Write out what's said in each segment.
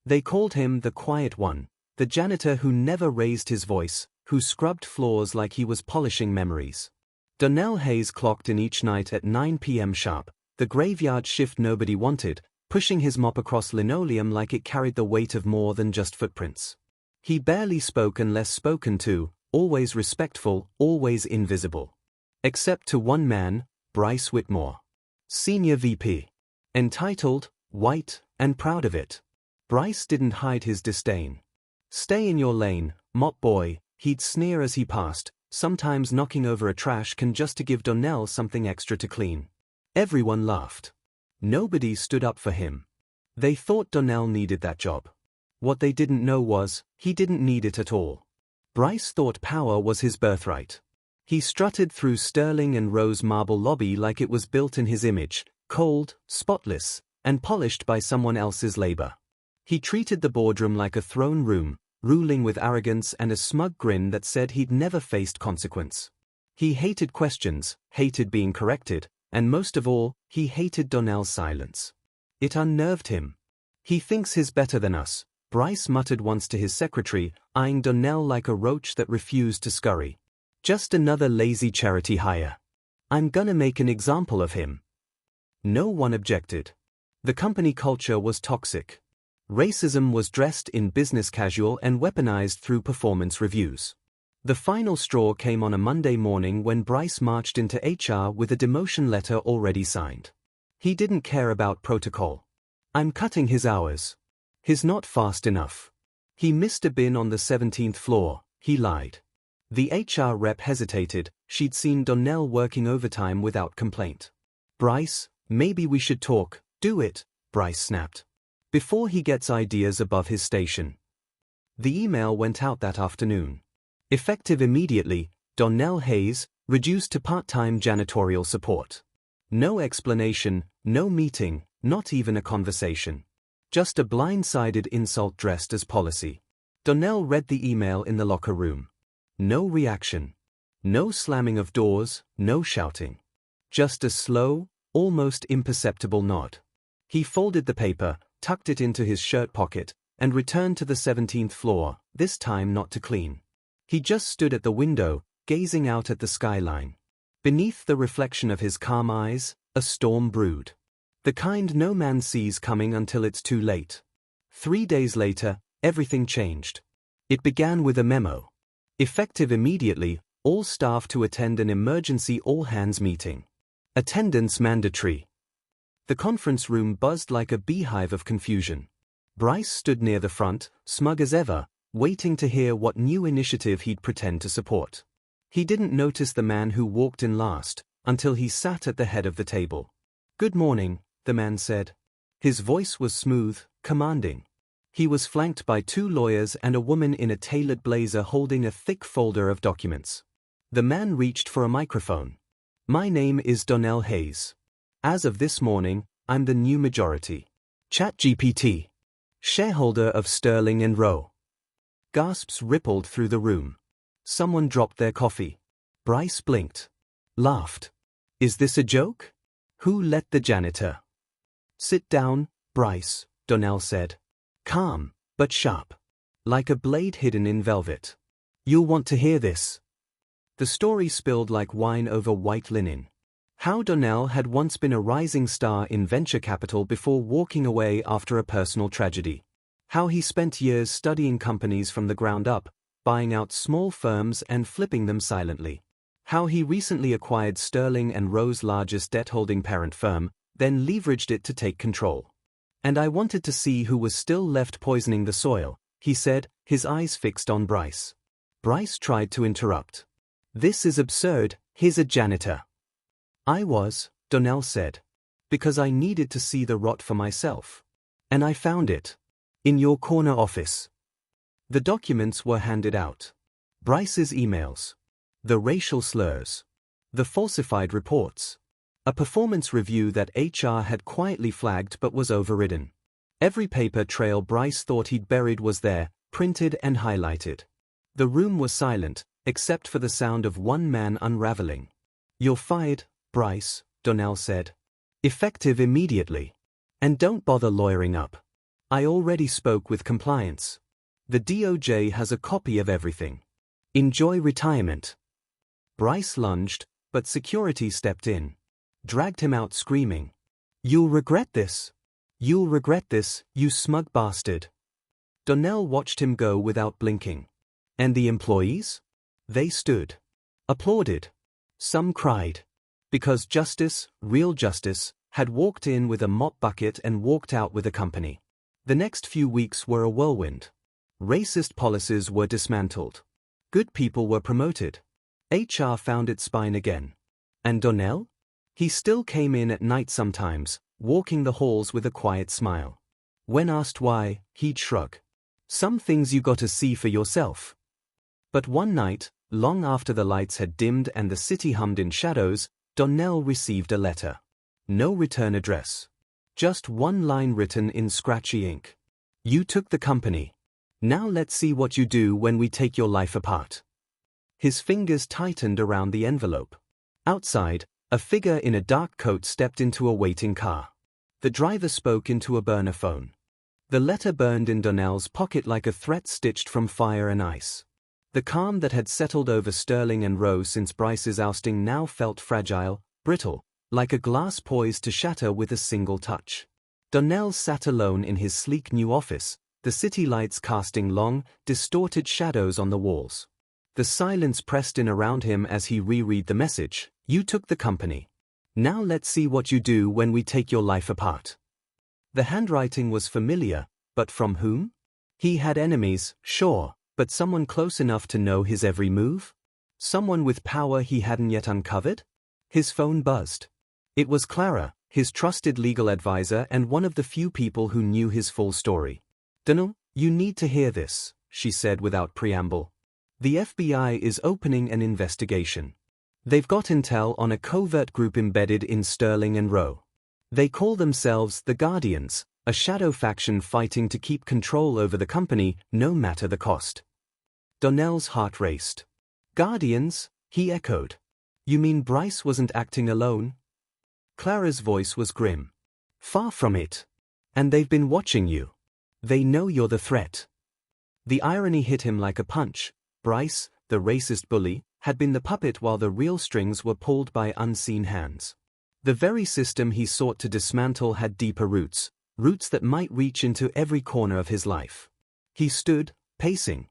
They called him the quiet one, the janitor who never raised his voice, who scrubbed floors like he was polishing memories. Darnell Hayes clocked in each night at 9 p.m. sharp, the graveyard shift nobody wanted, pushing his mop across linoleum like it carried the weight of more than just footprints. He barely spoke unless spoken to, always respectful, always invisible. Except to one man, Bryce Whitmore. Senior VP. Entitled, white, and proud of it. Bryce didn't hide his disdain. "Stay in your lane, mop boy," he'd sneer as he passed, sometimes knocking over a trash can just to give Darnell something extra to clean. Everyone laughed. Nobody stood up for him. They thought Darnell needed that job. What they didn't know was, he didn't need it at all. Bryce thought power was his birthright. He strutted through Sterling and Rose marble lobby like it was built in his image, cold, spotless, and polished by someone else's labor. He treated the boardroom like a throne room, ruling with arrogance and a smug grin that said he'd never faced consequence. He hated questions, hated being corrected, and most of all, he hated Darnell's silence. It unnerved him. "He thinks he's better than us," Bryce muttered once to his secretary, eyeing Darnell like a roach that refused to scurry. "Just another lazy charity hire. I'm gonna make an example of him." No one objected. The company culture was toxic. Racism was dressed in business casual and weaponized through performance reviews. The final straw came on a Monday morning when Bryce marched into HR with a demotion letter already signed. He didn't care about protocol. "I'm cutting his hours. He's not fast enough. He missed a bin on the 17th floor," he lied. The HR rep hesitated. She'd seen Darnell working overtime without complaint. "Bryce, maybe we should talk." "Do it," Bryce snapped. "Before he gets ideas above his station." The email went out that afternoon. Effective immediately, Darnell Hayes, reduced to part-time janitorial support. No explanation, no meeting, not even a conversation. Just a blindsided insult dressed as policy. Darnell read the email in the locker room. No reaction. No slamming of doors, no shouting. Just a slow, almost imperceptible nod. He folded the paper, tucked it into his shirt pocket, and returned to the 17th floor, this time not to clean. He just stood at the window, gazing out at the skyline. Beneath the reflection of his calm eyes, a storm brewed. The kind no man sees coming until it's too late. 3 days later, everything changed. It began with a memo. Effective immediately, all staff to attend an emergency all-hands meeting. Attendance mandatory. The conference room buzzed like a beehive of confusion. Bryce stood near the front, smug as ever, waiting to hear what new initiative he'd pretend to support. He didn't notice the man who walked in last, until he sat at the head of the table. "Good morning," the man said. His voice was smooth, commanding. He was flanked by 2 lawyers and a woman in a tailored blazer holding a thick folder of documents. The man reached for a microphone. "My name is Darnell Hayes. As of this morning, I'm the new majority. ChatGPT. Shareholder of Sterling and Rowe." Gasps rippled through the room. Someone dropped their coffee. Bryce blinked. Laughed. "Is this a joke? Who let the janitor?" "Sit down, Bryce," Darnell said. Calm, but sharp. Like a blade hidden in velvet. "You'll want to hear this." The story spilled like wine over white linen. How Darnell had once been a rising star in venture capital before walking away after a personal tragedy. How he spent years studying companies from the ground up, buying out small firms and flipping them silently. How he recently acquired Sterling and Rowe's largest debt-holding parent firm, then leveraged it to take control. "And I wanted to see who was still left poisoning the soil," he said, his eyes fixed on Bryce. Bryce tried to interrupt. "This is absurd, he's a janitor." "I was," Darnell said. "Because I needed to see the rot for myself. And I found it. In your corner office." The documents were handed out. Bryce's emails. The racial slurs. The falsified reports. A performance review that HR had quietly flagged but was overridden. Every paper trail Bryce thought he'd buried was there, printed and highlighted. The room was silent, except for the sound of one man unraveling. "You're fired, Bryce," Darnell said. "Effective immediately. And don't bother lawyering up. I already spoke with compliance. The DOJ has a copy of everything. Enjoy retirement. Bryce lunged, but security stepped in. Dragged him out screaming. You'll regret this. You'll regret this, you smug bastard. Darnell watched him go without blinking. And the employees? They stood. Applauded. Some cried. Because justice, real justice, had walked in with a mop bucket and walked out with a company. The next few weeks were a whirlwind. Racist policies were dismantled. Good people were promoted. HR found its spine again. And Darnell? He still came in at night sometimes, walking the halls with a quiet smile. When asked why, he'd shrug. Some things you gotta see for yourself. But one night, long after the lights had dimmed and the city hummed in shadows, Darnell received a letter. No return address. Just one line written in scratchy ink. You took the company. Now let's see what you do when we take your life apart. His fingers tightened around the envelope. Outside, a figure in a dark coat stepped into a waiting car. The driver spoke into a burner phone. The letter burned in Darnell's pocket like a threat stitched from fire and ice. The calm that had settled over Sterling and Rowe since Bryce's ousting now felt fragile, brittle, like a glass poised to shatter with a single touch. Darnell sat alone in his sleek new office, the city lights casting long, distorted shadows on the walls. The silence pressed in around him as he reread the message. You took the company. Now let's see what you do when we take your life apart. The handwriting was familiar, but from whom? He had enemies, sure, but someone close enough to know his every move? Someone with power he hadn't yet uncovered? His phone buzzed. It was Clara, his trusted legal advisor and one of the few people who knew his full story. Darnell, you need to hear this, she said without preamble. The FBI is opening an investigation. They've got intel on a covert group embedded in Sterling and Rowe. They call themselves the Guardians, a shadow faction fighting to keep control over the company, no matter the cost. Darnell's heart raced. Guardians? He echoed. You mean Bryce wasn't acting alone? Clara's voice was grim. Far from it. And they've been watching you. They know you're the threat. The irony hit him like a punch. Bryce, the racist bully, had been the puppet while the real strings were pulled by unseen hands. The very system he sought to dismantle had deeper roots, roots that might reach into every corner of his life. He stood, pacing.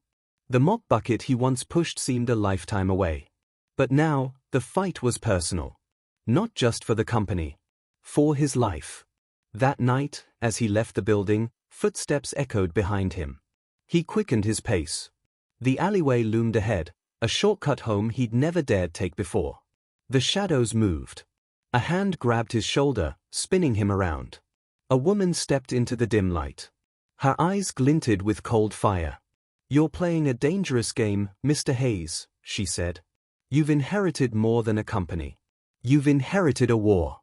The mop bucket he once pushed seemed a lifetime away. But now, the fight was personal. Not just for the company. For his life. That night, as he left the building, footsteps echoed behind him. He quickened his pace. The alleyway loomed ahead, a shortcut home he'd never dared take before. The shadows moved. A hand grabbed his shoulder, spinning him around. A woman stepped into the dim light. Her eyes glinted with cold fire. You're playing a dangerous game, Mr. Hayes, she said. You've inherited more than a company. You've inherited a war.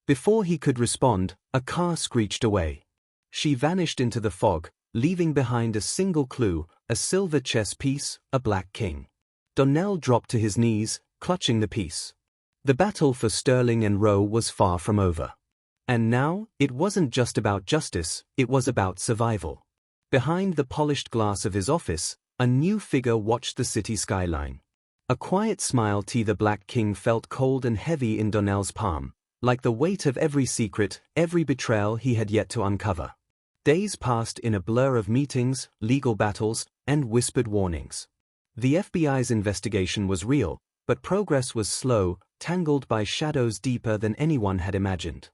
Before he could respond, a car screeched away. She vanished into the fog, leaving behind a single clue, a silver chess piece, a black king. Darnell dropped to his knees, clutching the piece. The battle for Sterling and Rowe was far from over. And now, it wasn't just about justice, it was about survival. Behind the polished glass of his office, a new figure watched the city skyline. A quiet smile the Black King felt cold and heavy in Darnell's palm, like the weight of every secret, every betrayal he had yet to uncover. Days passed in a blur of meetings, legal battles, and whispered warnings. The FBI's investigation was real, but progress was slow, tangled by shadows deeper than anyone had imagined.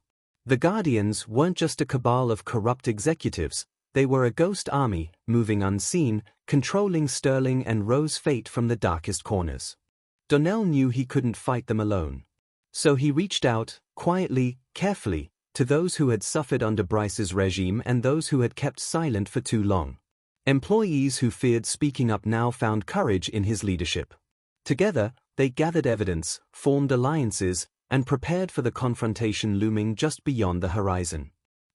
The Guardians weren't just a cabal of corrupt executives, they were a ghost army, moving unseen, controlling Sterling and Rowe's fate from the darkest corners. Darnell knew he couldn't fight them alone. So he reached out, quietly, carefully, to those who had suffered under Bryce's regime and those who had kept silent for too long. Employees who feared speaking up now found courage in his leadership. Together, they gathered evidence, formed alliances, and prepared for the confrontation looming just beyond the horizon.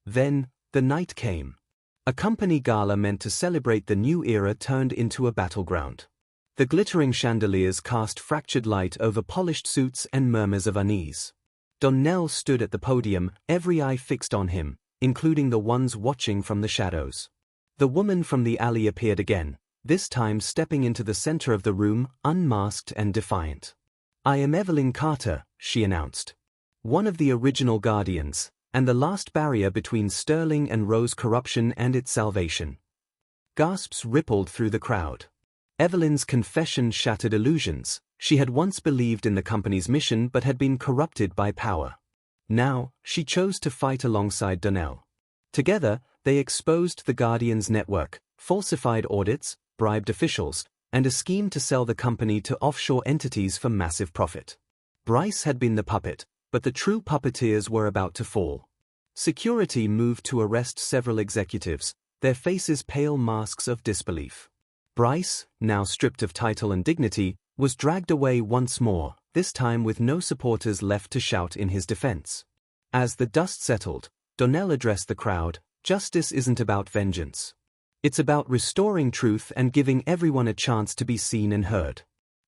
Then, the night came. A company gala meant to celebrate the new era turned into a battleground. The glittering chandeliers cast fractured light over polished suits and murmurs of unease. Darnell stood at the podium, every eye fixed on him, including the ones watching from the shadows. The woman from the alley appeared again, this time stepping into the center of the room, unmasked and defiant. "I am Evelyn Carter," she announced. "One of the original Guardians, and the last barrier between Sterling and Rowe's corruption and its salvation." Gasps rippled through the crowd. Evelyn's confession shattered illusions. She had once believed in the company's mission but had been corrupted by power. Now, she chose to fight alongside Darnell. Together, they exposed the Guardian's network, falsified audits, bribed officials, and a scheme to sell the company to offshore entities for massive profit. Bryce had been the puppet, but the true puppeteers were about to fall. Security moved to arrest several executives, their faces pale masks of disbelief. Bryce, now stripped of title and dignity, was dragged away once more, this time with no supporters left to shout in his defense. As the dust settled, Darnell addressed the crowd. "Justice isn't about vengeance. It's about restoring truth and giving everyone a chance to be seen and heard.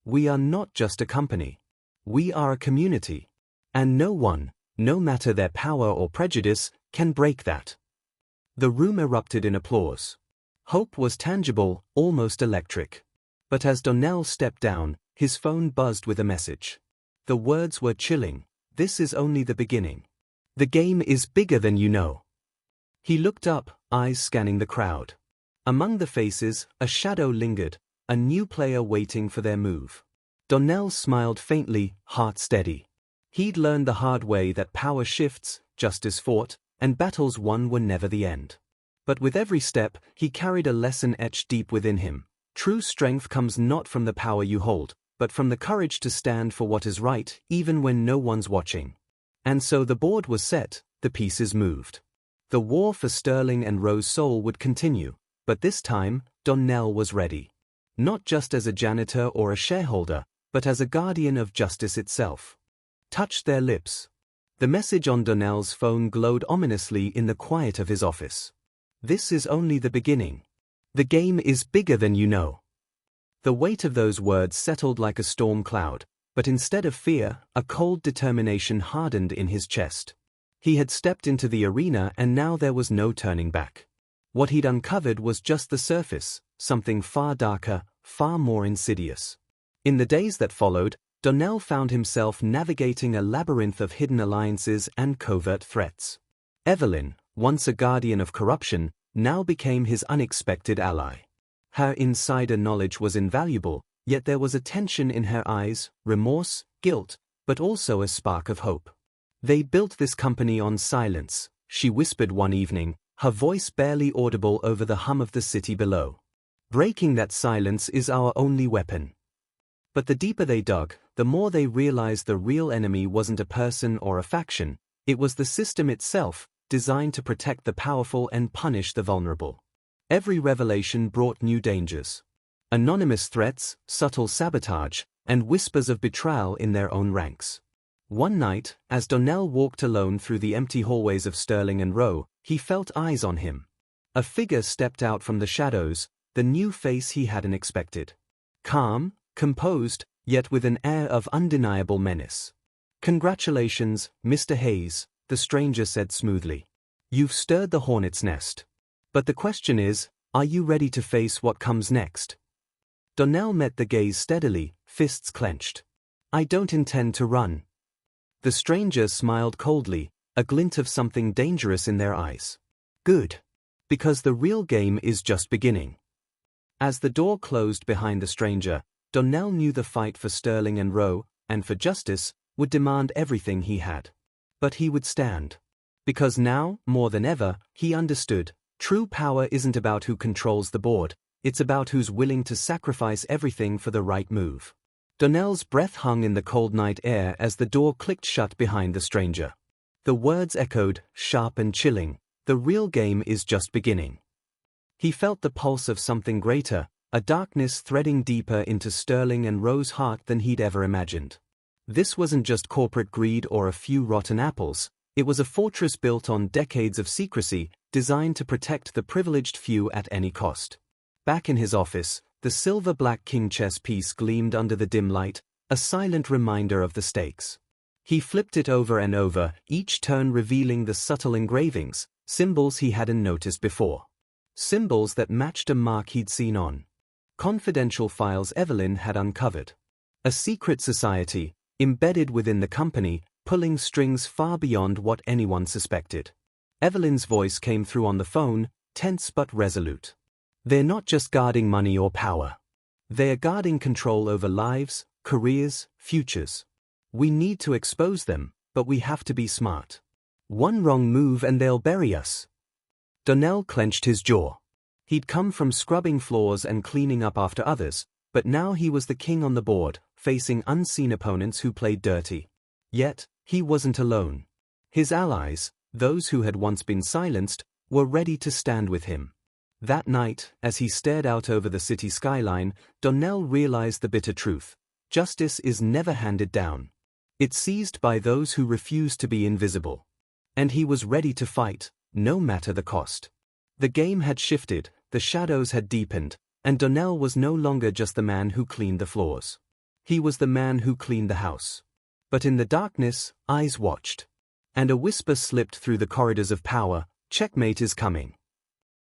We are not just a company. We are a community. And no one, no matter their power or prejudice, can break that." The room erupted in applause. Hope was tangible, almost electric. But as Darnell stepped down, his phone buzzed with a message. The words were chilling. "This is only the beginning. The game is bigger than you know." He looked up, eyes scanning the crowd. Among the faces, a shadow lingered, a new player waiting for their move. Darnell smiled faintly, heart steady. He'd learned the hard way that power shifts, justice fought, and battles won were never the end. But with every step, he carried a lesson etched deep within him. True strength comes not from the power you hold, but from the courage to stand for what is right, even when no one's watching. And so the board was set, the pieces moved. The war for Sterling and Rowe's soul would continue, but this time, Darnell was ready. Not just as a janitor or a shareholder, but as a guardian of justice itself. Touched their lips. The message on Darnell's phone glowed ominously in the quiet of his office. "This is only the beginning. The game is bigger than you know." The weight of those words settled like a storm cloud, but instead of fear, a cold determination hardened in his chest. He had stepped into the arena and now there was no turning back. What he'd uncovered was just the surface, something far darker, far more insidious. In the days that followed, Darnell found himself navigating a labyrinth of hidden alliances and covert threats. Evelyn, once a guardian of corruption, now became his unexpected ally. Her insider knowledge was invaluable, yet there was a tension in her eyes, remorse, guilt, but also a spark of hope. "They built this company on silence," she whispered one evening, her voice barely audible over the hum of the city below. "Breaking that silence is our only weapon." But the deeper they dug, the more they realized the real enemy wasn't a person or a faction, it was the system itself, designed to protect the powerful and punish the vulnerable. Every revelation brought new dangers. Anonymous threats, subtle sabotage, and whispers of betrayal in their own ranks. One night, as Darnell walked alone through the empty hallways of Sterling and Rowe, he felt eyes on him. A figure stepped out from the shadows, the new face he hadn't expected. Calm, composed, yet with an air of undeniable menace. "Congratulations, Mr. Hayes," the stranger said smoothly. "You've stirred the hornet's nest. But the question is, are you ready to face what comes next?" Darnell met the gaze steadily, fists clenched. "I don't intend to run." The stranger smiled coldly, a glint of something dangerous in their eyes. "Good. Because the real game is just beginning." As the door closed behind the stranger, Darnell knew the fight for Sterling and Rowe, and for justice, would demand everything he had. But he would stand. Because now, more than ever, he understood, true power isn't about who controls the board, it's about who's willing to sacrifice everything for the right move. Darnell's breath hung in the cold night air as the door clicked shut behind the stranger. The words echoed, sharp and chilling, "The real game is just beginning." He felt the pulse of something greater, a darkness threading deeper into Sterling and Rowe's heart than he'd ever imagined. This wasn't just corporate greed or a few rotten apples, it was a fortress built on decades of secrecy, designed to protect the privileged few at any cost. Back in his office, the silver-black king chess piece gleamed under the dim light, a silent reminder of the stakes. He flipped it over and over, each turn revealing the subtle engravings, Symbols he hadn't noticed before. Symbols that matched a mark he'd seen on confidential files Evelyn had uncovered. A secret society, embedded within the company, pulling strings far beyond what anyone suspected. Evelyn's voice came through on the phone, tense but resolute. They're not just guarding money or power. They're guarding control over lives, careers, futures. We need to expose them, but we have to be smart. One wrong move and they'll bury us. Darnell clenched his jaw. He'd come from scrubbing floors and cleaning up after others, but now he was the king on the board, facing unseen opponents who played dirty. Yet, he wasn't alone. His allies, those who had once been silenced, were ready to stand with him. That night, as he stared out over the city skyline, Darnell realized the bitter truth. Justice is never handed down. It's seized by those who refuse to be invisible. And he was ready to fight, no matter the cost. The game had shifted, the shadows had deepened, and Darnell was no longer just the man who cleaned the floors. He was the man who cleaned the house. But in the darkness, eyes watched. And a whisper slipped through the corridors of power, "Checkmate is coming."